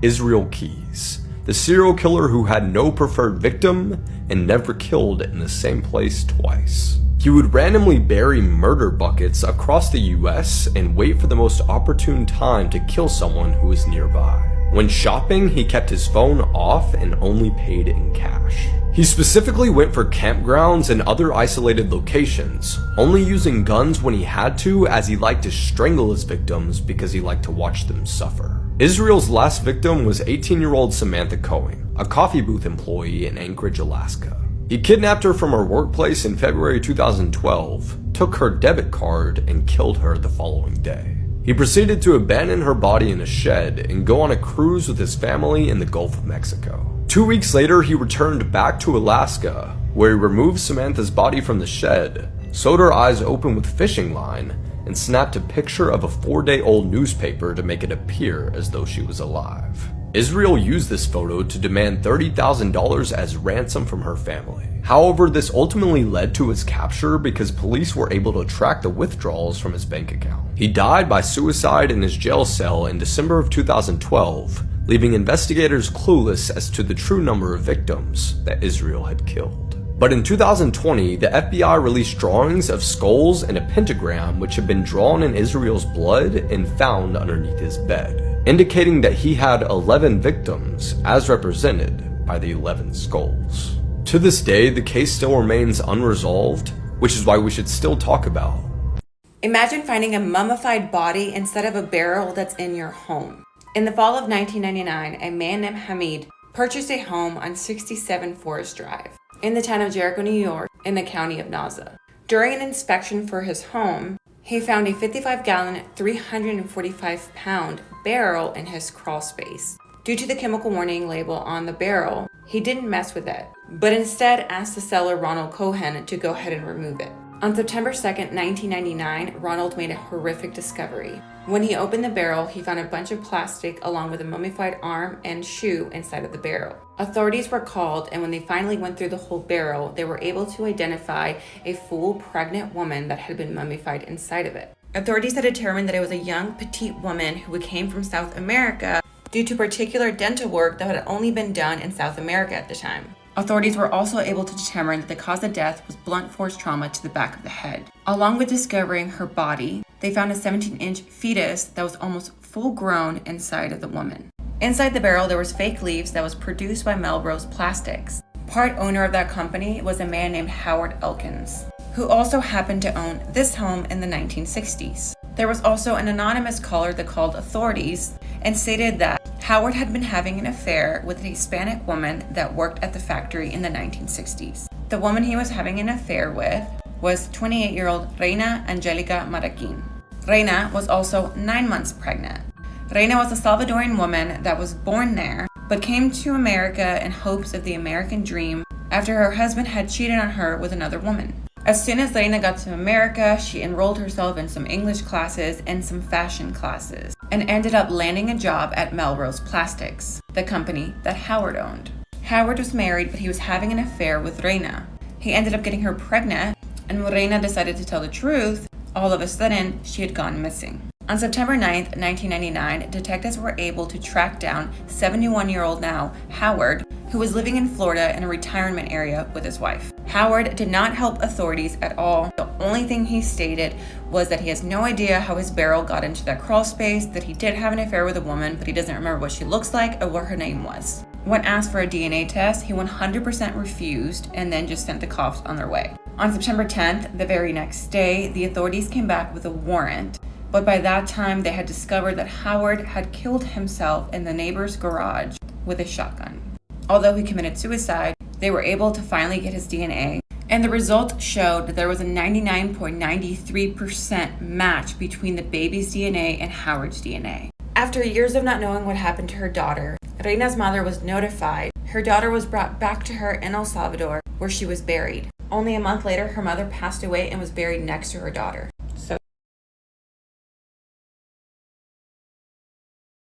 Israel Keyes, the serial killer who had no preferred victim and never killed in the same place twice. He would randomly bury murder buckets across the US and wait for the most opportune time to kill someone who was nearby. When shopping, he kept his phone off and only paid in cash. He specifically went for campgrounds and other isolated locations, only using guns when he had to, as he liked to strangle his victims because he liked to watch them suffer. Israel's last victim was 18-year-old Samantha Cohen, a coffee booth employee in Anchorage, Alaska. He kidnapped her from her workplace in February 2012, took her debit card, and killed her the following day. He proceeded to abandon her body in a shed and go on a cruise with his family in the Gulf of Mexico. 2 weeks later, he returned back to Alaska, where he removed Samantha's body from the shed, sewed her eyes open with fishing line, and snapped a picture of a 4-day-old newspaper to make it appear as though she was alive. Israel used this photo to demand $30,000 as ransom from her family. However, this ultimately led to his capture because police were able to track the withdrawals from his bank account. He died by suicide in his jail cell in December of 2012, leaving investigators clueless as to the true number of victims that Israel had killed. But in 2020, the FBI released drawings of skulls and a pentagram which had been drawn in Israel's blood and found underneath his bed, indicating that he had 11 victims as represented by the 11 skulls. To this day, the case still remains unresolved, which is why we should still talk about. Imagine finding a mummified body instead of a barrel that's in your home. In the fall of 1999, a man named Hamid purchased a home on 67 Forest Drive in the town of Jericho, New York, in the county of Nassau. During an inspection for his home, he found a 55-gallon, 345-pound barrel in his crawl space. Due to the chemical warning label on the barrel, he didn't mess with it, but instead asked the seller, Ronald Cohen, to go ahead and remove it. On September 2nd, 1999, Ronald made a horrific discovery. When he opened the barrel, he found a bunch of plastic along with a mummified arm and shoe inside of the barrel. Authorities were called, and when they finally went through the whole barrel, they were able to identify a full pregnant woman that had been mummified inside of it. Authorities had determined that it was a young, petite woman who came from South America due to particular dental work that had only been done in South America at the time. Authorities were also able to determine that the cause of death was blunt force trauma to the back of the head. Along with discovering her body, they found a 17-inch fetus that was almost full-grown inside of the woman. Inside the barrel, there was fake leaves that was produced by Melrose Plastics. Part owner of that company was a man named Howard Elkins, who also happened to own this home in the 1960s. There was also an anonymous caller that called authorities and stated that Howard had been having an affair with a Hispanic woman that worked at the factory in the 1960s. The woman he was having an affair with was 28-year-old Reina Angelica Maraquin. Reina was also 9 months pregnant. Reina was a Salvadoran woman that was born there, but came to America in hopes of the American dream after her husband had cheated on her with another woman. As soon as Reina got to America, she enrolled herself in some English classes and some fashion classes, and ended up landing a job at Melrose Plastics, the company that Howard owned. Howard was married, but he was having an affair with Reina. He ended up getting her pregnant, and when Reina decided to tell the truth, all of a sudden, she had gone missing. On September 9th, 1999, detectives were able to track down 71-year-old now Howard, who was living in Florida in a retirement area with his wife. Howard did not help authorities at all. The only thing he stated was that he has no idea how his barrel got into that crawl space, that he did have an affair with a woman, but he doesn't remember what she looks like or what her name was. When asked for a DNA test, he 100% refused and then just sent the cops on their way. On September 10th, the very next day, the authorities came back with a warrant. But by that time, they had discovered that Howard had killed himself in the neighbor's garage with a shotgun. Although he committed suicide, they were able to finally get his DNA, and the results showed that there was a 99.93% match between the baby's DNA and Howard's DNA. After years of not knowing what happened to her daughter, Reina's mother was notified. Her daughter was brought back to her in El Salvador, where she was buried. Only a month later, her mother passed away and was buried next to her daughter.